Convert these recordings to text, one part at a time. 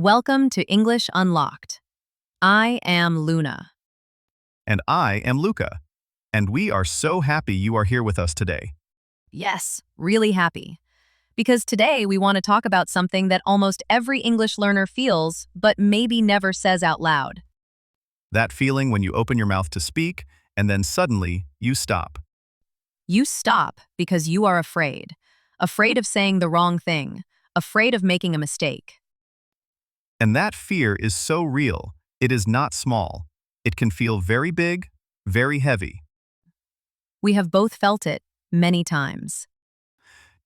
Welcome to English Unlocked. I am Luna. And I am Luca. And we are so happy you are here with us today. Yes, really happy. Because today we want to talk about something that almost every English learner feels, but maybe never says out loud. That feeling when you open your mouth to speak, and then suddenly you stop. You stop because you are afraid. Afraid of saying the wrong thing. Afraid of making a mistake. And that fear is so real, it is not small. It can feel very big, very heavy. We have both felt it many times.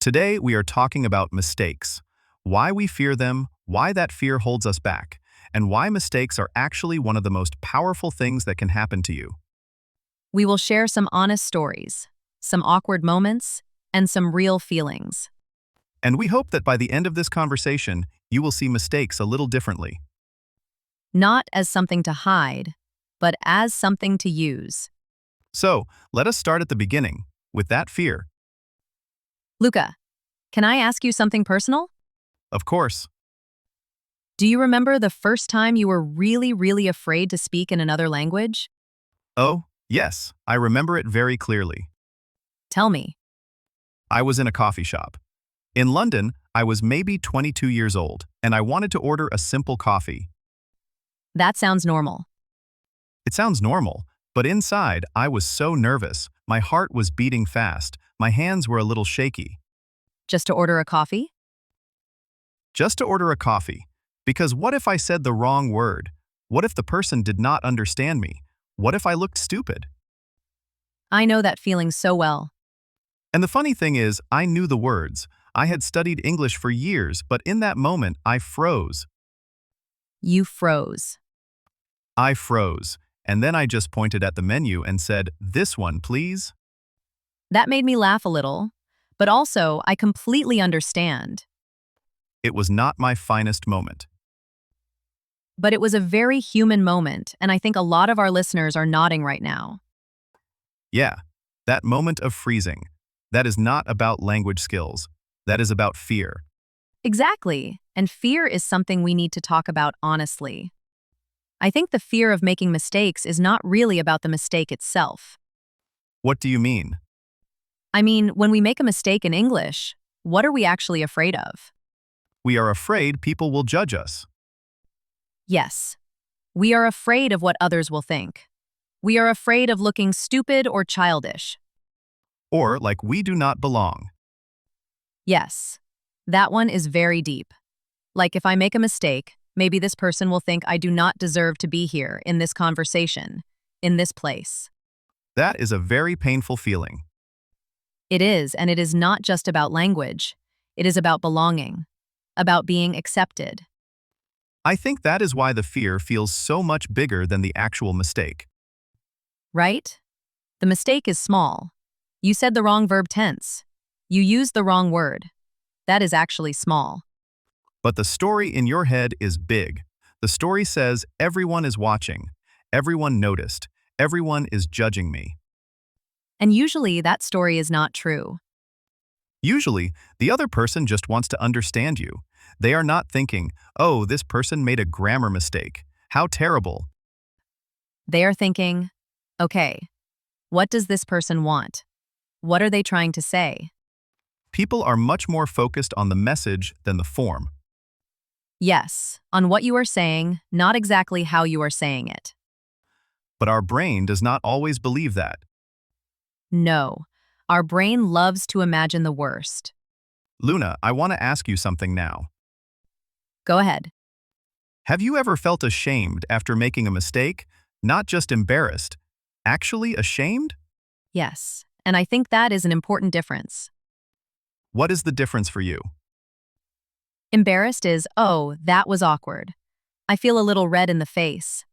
Today we are talking about mistakes. Why we fear them, why that fear holds us back, and why mistakes are actually one of the most powerful things that can happen to you. We will share some honest stories, some awkward moments, and some real feelings. And we hope that by the end of this conversation, you will see mistakes a little differently. Not as something to hide, but as something to use. So, let us start at the beginning, with that fear. Luca, can I ask you something personal? Of course. Do you remember the first time you were really afraid to speak in another language? Oh, yes, I remember it very clearly. Tell me. I was in a coffee shop. In London, I was maybe 22 years old, and I wanted to order a simple coffee. That sounds normal. It sounds normal, but inside, I was so nervous. My heart was beating fast. My hands were a little shaky. Just to order a coffee? Just to order a coffee. Because what if I said the wrong word? What if the person did not understand me? What if I looked stupid? I know that feeling so well. And the funny thing is, I knew the words. I had studied English for years, but in that moment, I froze. You froze. I froze, and then I just pointed at the menu and said, "This one, please." That made me laugh a little, but also I completely understand. It was not my finest moment. But it was a very human moment, and I think a lot of our listeners are nodding right now. Yeah, that moment of freezing. That is not about language skills. That is about fear. Exactly, and fear is something we need to talk about honestly. I think the fear of making mistakes is not really about the mistake itself. What do you mean? I mean, when we make a mistake in English, what are we actually afraid of? We are afraid people will judge us. Yes, we are afraid of what others will think. We are afraid of looking stupid or childish. Or like we do not belong. Yes, that one is very deep. Like if I make a mistake, maybe this person will think I do not deserve to be here in this conversation, in this place. That is a very painful feeling. It is, and it is not just about language. It is about belonging, about being accepted. I think that is why the fear feels so much bigger than the actual mistake. Right? The mistake is small. You said the wrong verb tense. You used the wrong word. That is actually small. But the story in your head is big. The story says everyone is watching, everyone noticed, everyone is judging me. And usually that story is not true. Usually, the other person just wants to understand you. They are not thinking, "Oh, this person made a grammar mistake. How terrible." They are thinking, okay, what does this person want? What are they trying to say? People are much more focused on the message than the form. Yes, on what you are saying, not exactly how you are saying it. But our brain does not always believe that. No, our brain loves to imagine the worst. Luna, I want to ask you something now. Go ahead. Have you ever felt ashamed after making a mistake? Not just embarrassed, actually ashamed? Yes, and I think that is an important difference. What is the difference for you? Embarrassed is, oh, that was awkward. I feel a little red in the face,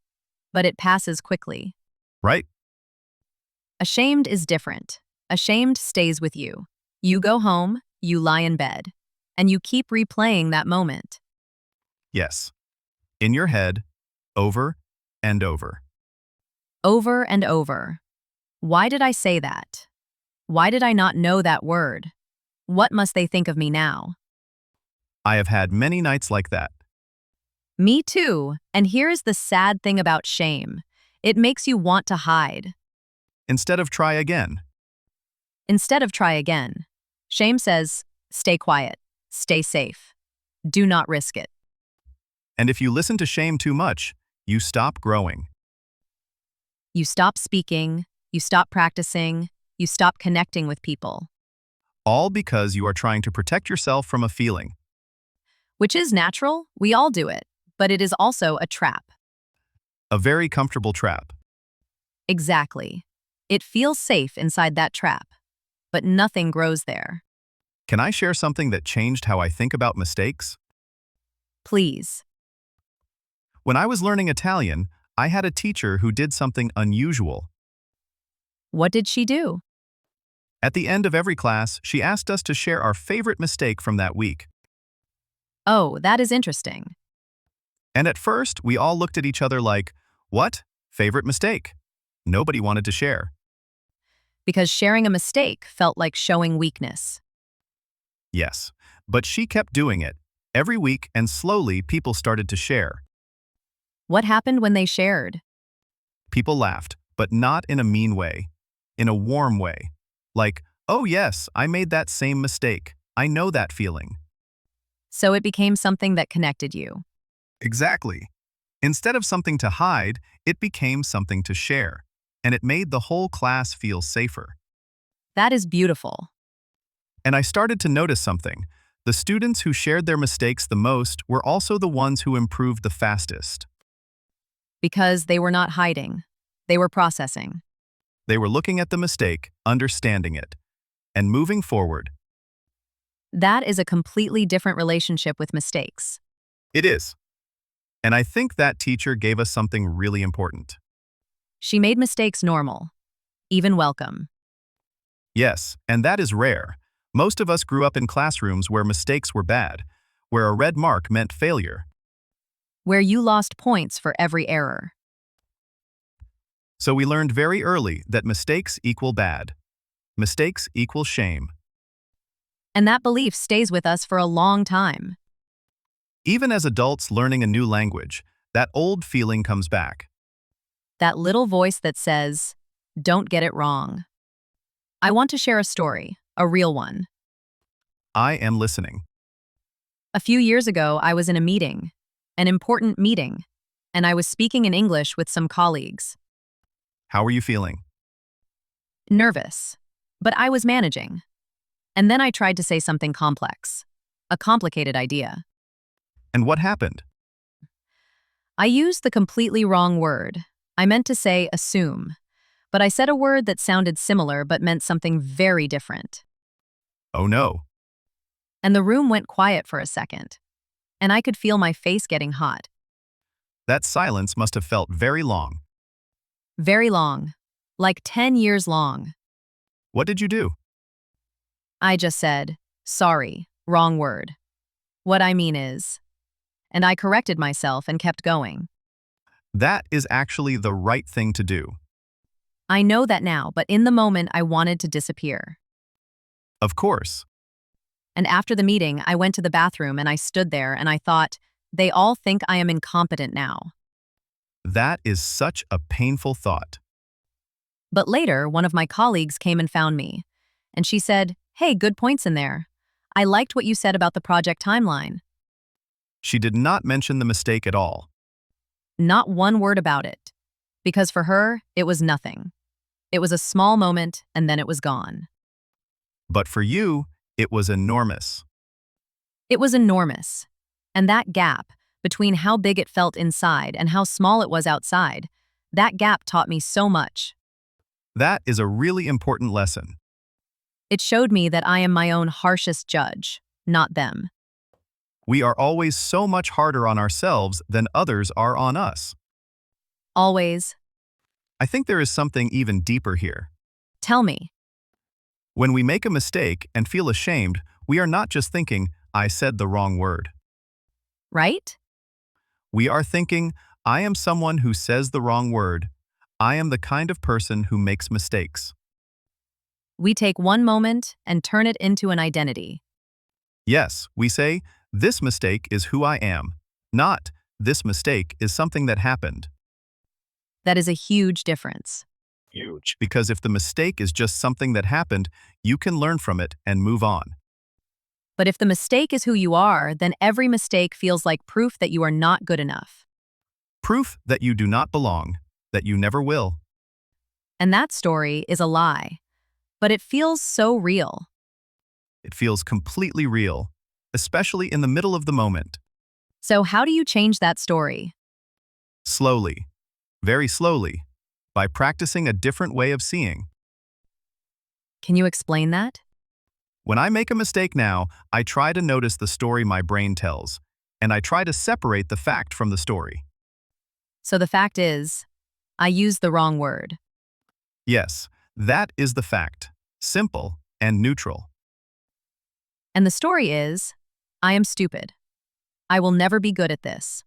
but it passes quickly. Right? Ashamed is different. Ashamed stays with you. You go home, you lie in bed, and you keep replaying that moment. Yes. In your head, over and over. Over and over. Why did I say that? Why did I not know that word? What must they think of me now? I have had many nights like that. Me too. And here's the sad thing about shame. It makes you want to hide. Instead of try again. Instead of try again. Shame says, stay quiet, stay safe, do not risk it. And if you listen to shame too much, you stop growing. You stop speaking, you stop practicing, you stop connecting with people. All because you are trying to protect yourself from a feeling. Which is natural, we all do it, but it is also a trap. A very comfortable trap. Exactly. It feels safe inside that trap, but nothing grows there. Can I share something that changed how I think about mistakes? Please. When I was learning Italian, I had a teacher who did something unusual. What did she do? At the end of every class, she asked us to share our favorite mistake from that week. Oh, that is interesting. And at first, we all looked at each other like, what? Favorite mistake? Nobody wanted to share. Because sharing a mistake felt like showing weakness. Yes, but she kept doing it. Every week, and slowly, people started to share. What happened when they shared? People laughed, but not in a mean way. In a warm way. Like, oh yes, I made that same mistake. I know that feeling. So it became something that connected you. Exactly. Instead of something to hide, it became something to share. And it made the whole class feel safer. That is beautiful. And I started to notice something. The students who shared their mistakes the most were also the ones who improved the fastest. Because they were not hiding. They were processing. They were looking at the mistake, understanding it, and moving forward. That is a completely different relationship with mistakes. It is. And I think that teacher gave us something really important. She made mistakes normal, even welcome. Yes, and that is rare. Most of us grew up in classrooms where mistakes were bad, where a red mark meant failure. Where you lost points for every error. So we learned very early that mistakes equal bad. Mistakes equal shame. And that belief stays with us for a long time. Even as adults learning a new language, that old feeling comes back. That little voice that says, don't get it wrong. I want to share a story, a real one. I am listening. A few years ago, I was in a meeting, an important meeting, and I was speaking in English with some colleagues. How are you feeling? Nervous, but I was managing. And then I tried to say something complex, a complicated idea. And what happened? I used the completely wrong word. I meant to say assume, but I said a word that sounded similar but meant something very different. Oh no. And the room went quiet for a second, and I could feel my face getting hot. That silence must have felt very long. Very long, like 10 years long. What did you do? I just said, sorry, wrong word. What I mean is, and I corrected myself and kept going. That is actually the right thing to do. I know that now, but in the moment I wanted to disappear. Of course. And after the meeting, I went to the bathroom and I stood there and I thought, they all think I am incompetent now. That is such a painful thought. But later, one of my colleagues came and found me, and she said, hey, good points in there. I liked what you said about the project timeline. She did not mention the mistake at all. Not one word about it. Because for her, it was nothing. It was a small moment, and then it was gone. But for you, it was enormous. It was enormous. And that gap, between how big it felt inside and how small it was outside, that gap taught me so much. That is a really important lesson. It showed me that I am my own harshest judge, not them. We are always so much harder on ourselves than others are on us. Always. I think there is something even deeper here. Tell me. When we make a mistake and feel ashamed, we are not just thinking, I said the wrong word. Right? We are thinking, I am someone who says the wrong word. I am the kind of person who makes mistakes. We take one moment and turn it into an identity. Yes, we say, this mistake is who I am, not this mistake is something that happened. That is a huge difference. Huge. Because if the mistake is just something that happened, you can learn from it and move on. But if the mistake is who you are, then every mistake feels like proof that you are not good enough. Proof that you do not belong, that you never will. And that story is a lie. But it feels so real. It feels completely real, especially in the middle of the moment. So how do you change that story? Slowly, very slowly, by practicing a different way of seeing. Can you explain that? When I make a mistake now, I try to notice the story my brain tells, and I try to separate the fact from the story. So the fact is, I used the wrong word. Yes, that is the fact. Simple and neutral. And the story is, I am stupid. I will never be good at this.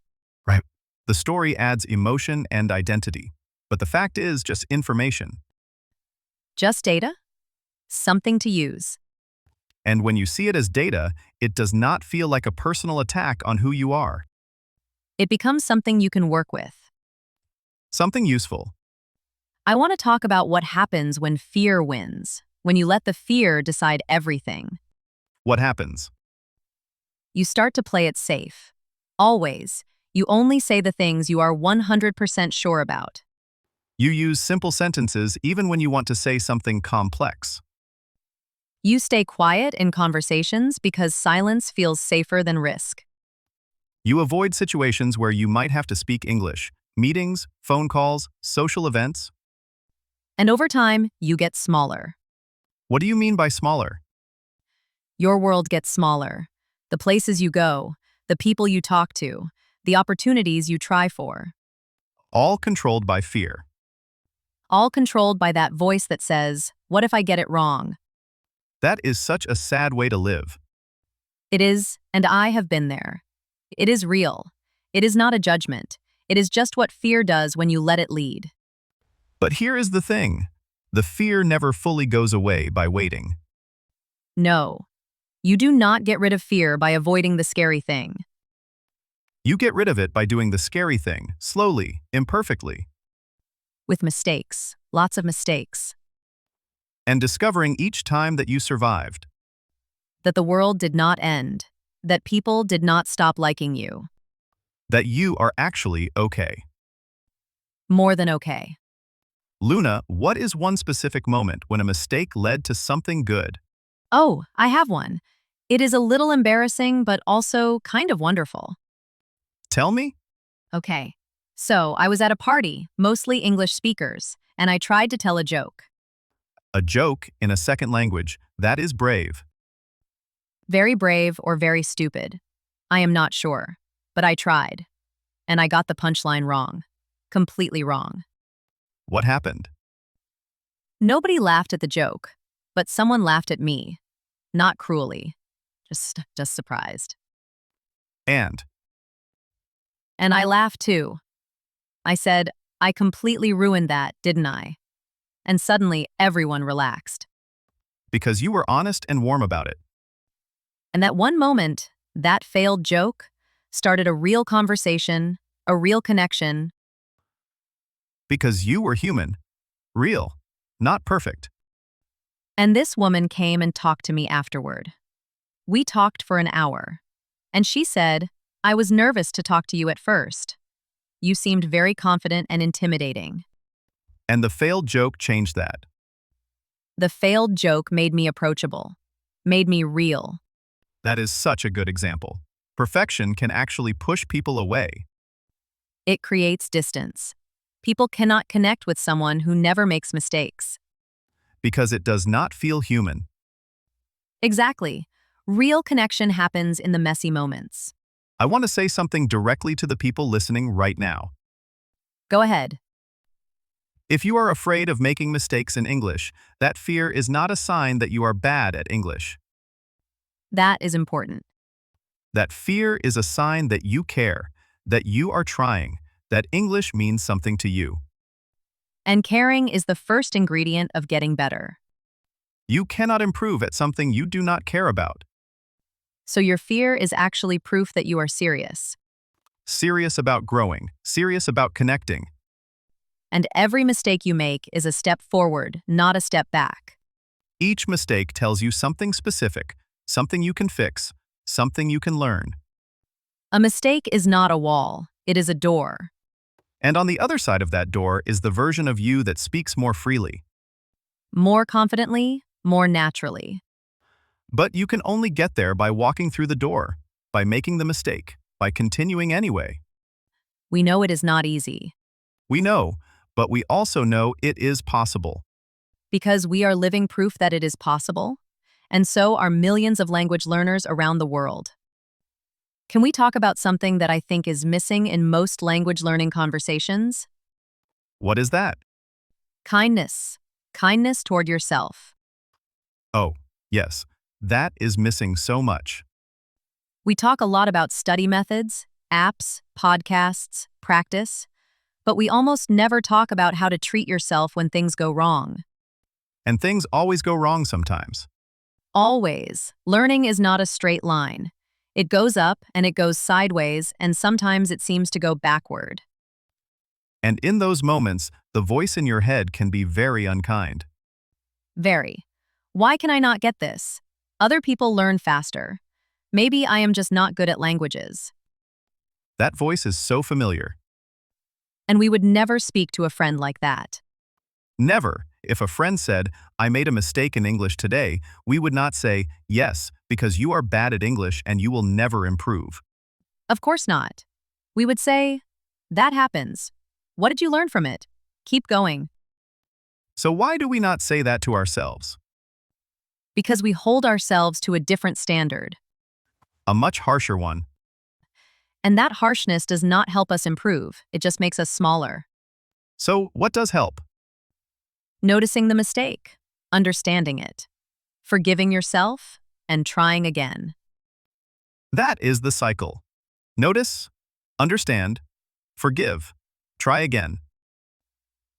Right. The story adds emotion and identity, but the fact is just information. Just data? Something to use. And when you see it as data, it does not feel like a personal attack on who you are. It becomes something you can work with. Something useful. I want to talk about what happens when fear wins, when you let the fear decide everything. What happens? You start to play it safe. Always. You only say the things you are 100% sure about. You use simple sentences even when you want to say something complex. You stay quiet in conversations because silence feels safer than risk. You avoid situations where you might have to speak English, meetings, phone calls, social events. And over time, you get smaller. What do you mean by smaller? Your world gets smaller. The places you go, the people you talk to, the opportunities you try for. All controlled by fear. All controlled by that voice that says, what if I get it wrong? That is such a sad way to live. It is, and I have been there. It is real. It is not a judgment. It is just what fear does when you let it lead. But here is the thing. The fear never fully goes away by waiting. No. You do not get rid of fear by avoiding the scary thing. You get rid of it by doing the scary thing, slowly, imperfectly, With mistakes. Lots of mistakes. and discovering each time that you survived. That the world did not end. That people did not stop liking you. That you are actually okay. More than okay. Luna, what is one specific moment when a mistake led to something good? Oh, I have one. It is a little embarrassing, but also kind of wonderful. Tell me? Okay. So, I was at a party, mostly English speakers, and I tried to tell a joke. A joke in a second language, that is brave. Very brave or very stupid. I am not sure. But I tried. And I got the punchline wrong. Completely wrong. What happened? Nobody laughed at the joke, but someone laughed at me. Not cruelly. Just surprised. And And I laughed too. I said, I completely ruined that, didn't I? And suddenly everyone relaxed. because you were honest and warm about it. And that one moment, that failed joke, started a real conversation, a real connection. Because you were human. Real. Not perfect. And this woman came and talked to me afterward. We talked for an hour. And she said, I was nervous to talk to you at first. You seemed very confident and intimidating. And the failed joke changed that. The failed joke made me approachable, made me real. That is such a good example. Perfection can actually push people away. It creates distance. People cannot connect with someone who never makes mistakes. Because it does not feel human. Exactly. Real connection happens in the messy moments. I want to say something directly to the people listening right now. Go ahead. If you are afraid of making mistakes in English, that fear is not a sign that you are bad at English. That is important. That fear is a sign that you care, that you are trying, that English means something to you. And caring is the first ingredient of getting better. You cannot improve at something you do not care about. So your fear is actually proof that you are serious. serious about growing, serious about connecting. And every mistake you make is a step forward, not a step back. Each mistake tells you something specific, something you can fix, something you can learn. A mistake is not a wall, it is a door. And on the other side of that door is the version of you that speaks more freely. More confidently, more naturally. But you can only get there by walking through the door, by making the mistake, by continuing anyway. We know it is not easy. We know, but we also know it is possible. Because we are living proof that it is possible, and so are millions of language learners around the world. Can we talk about something that I think is missing in most language learning conversations? What is that? Kindness. Kindness toward yourself. Oh, yes, that is missing so much. We talk a lot about study methods, apps, podcasts, practice, but we almost never talk about how to treat yourself when things go wrong. And things always go wrong sometimes. Always. Learning is not a straight line. It goes up and it goes sideways, and sometimes it seems to go backward. And in those moments, the voice in your head can be very unkind. Very. Why can I not get this? Other people learn faster. Maybe I am just not good at languages. That voice is so familiar. And we would never speak to a friend like that. Never. If a friend said, "I made a mistake in English today," we would not say, "Yes, because you are bad at English and you will never improve." Of course not. We would say, that happens. What did you learn from it? Keep going. So why do we not say that to ourselves? Because we hold ourselves to a different standard. A much harsher one. And that harshness does not help us improve, it just makes us smaller. So what does help? Noticing the mistake, understanding it, forgiving yourself, and trying again. That is the cycle. Notice, understand, forgive, try again.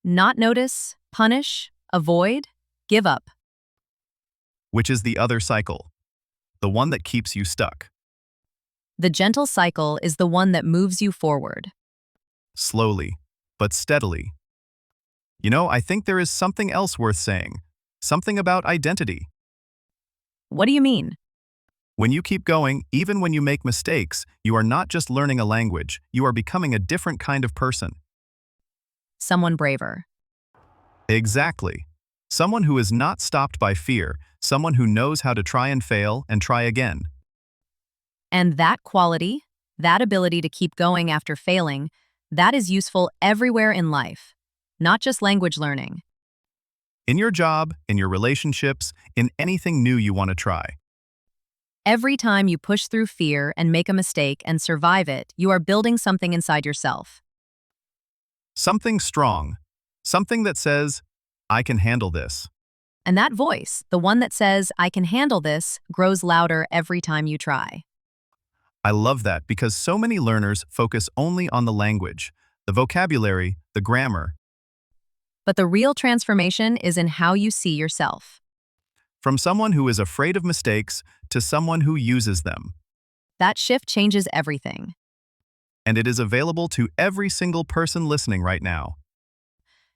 Not notice, punish, avoid, give up. Which is the other cycle, the one that keeps you stuck. The gentle cycle is the one that moves you forward. Slowly, but steadily. You know, I think there is something else worth saying. Something about identity. What do you mean? When you keep going, even when you make mistakes, you are not just learning a language, you are becoming a different kind of person. Someone braver. Exactly. Someone who is not stopped by fear, someone who knows how to try and fail and try again. And that quality, that ability to keep going after failing, that is useful everywhere in life, not just language learning. In your job, in your relationships, in anything new you want to try. Every time you push through fear and make a mistake and survive it, you are building something inside yourself. Something strong. Something that says, "I can handle this." And that voice, the one that says, I can handle this, grows louder every time you try. I love that because so many learners focus only on the language, the vocabulary, the grammar. But the real transformation is in how you see yourself. From someone who is afraid of mistakes to someone who uses them. That shift changes everything. And it is available to every single person listening right now.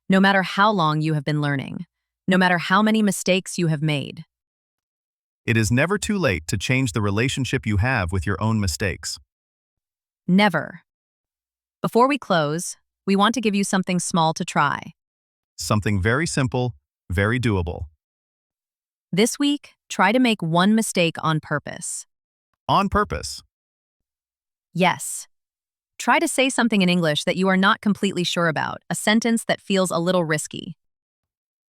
No matter how long you have been learning, no matter how many mistakes you have made. It is never too late to change the relationship you have with your own mistakes. Never. Before we close, we want to give you something small to try. Something very simple, very doable. This week, try to make one mistake on purpose. On purpose. Yes. Try to say something in English that you are not completely sure about, a sentence that feels a little risky.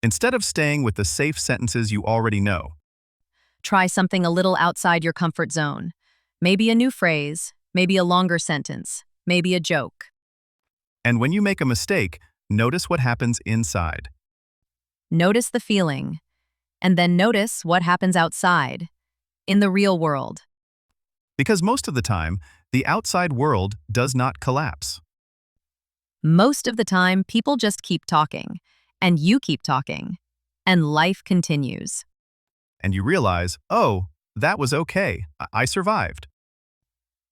Instead of staying with the safe sentences you already know. Try something a little outside your comfort zone. Maybe a new phrase, maybe a longer sentence, maybe a joke. And when you make a mistake, notice what happens inside. Notice the feeling, and then notice what happens outside, in the real world. Because most of the time, the outside world does not collapse. Most of the time, people just keep talking, and you keep talking, and life continues. And you realize, oh, that was okay. I survived.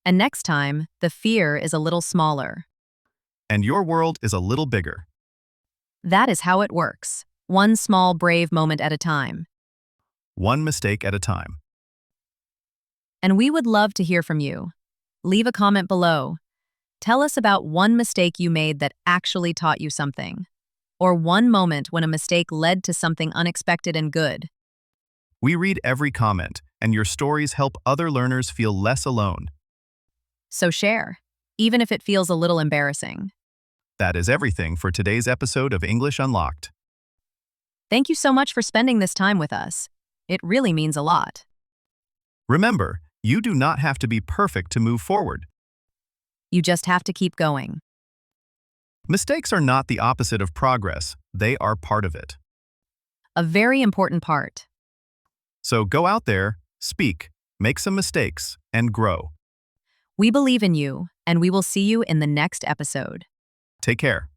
And next time, the fear is a little smaller. And your world is a little bigger. That is how it works. One small, brave moment at a time. One mistake at a time. And we would love to hear from you. Leave a comment below. Tell us about one mistake you made that actually taught you something. Or one moment when a mistake led to something unexpected and good. We read every comment, and your stories help other learners feel less alone. So share, even if it feels a little embarrassing. That is everything for today's episode of English Unlocked. Thank you so much for spending this time with us. It really means a lot. Remember, you do not have to be perfect to move forward. You just have to keep going. Mistakes are not the opposite of progress, they are part of it. A very important part. So go out there, speak, make some mistakes, and grow. We believe in you, and we will see you in the next episode. Take care.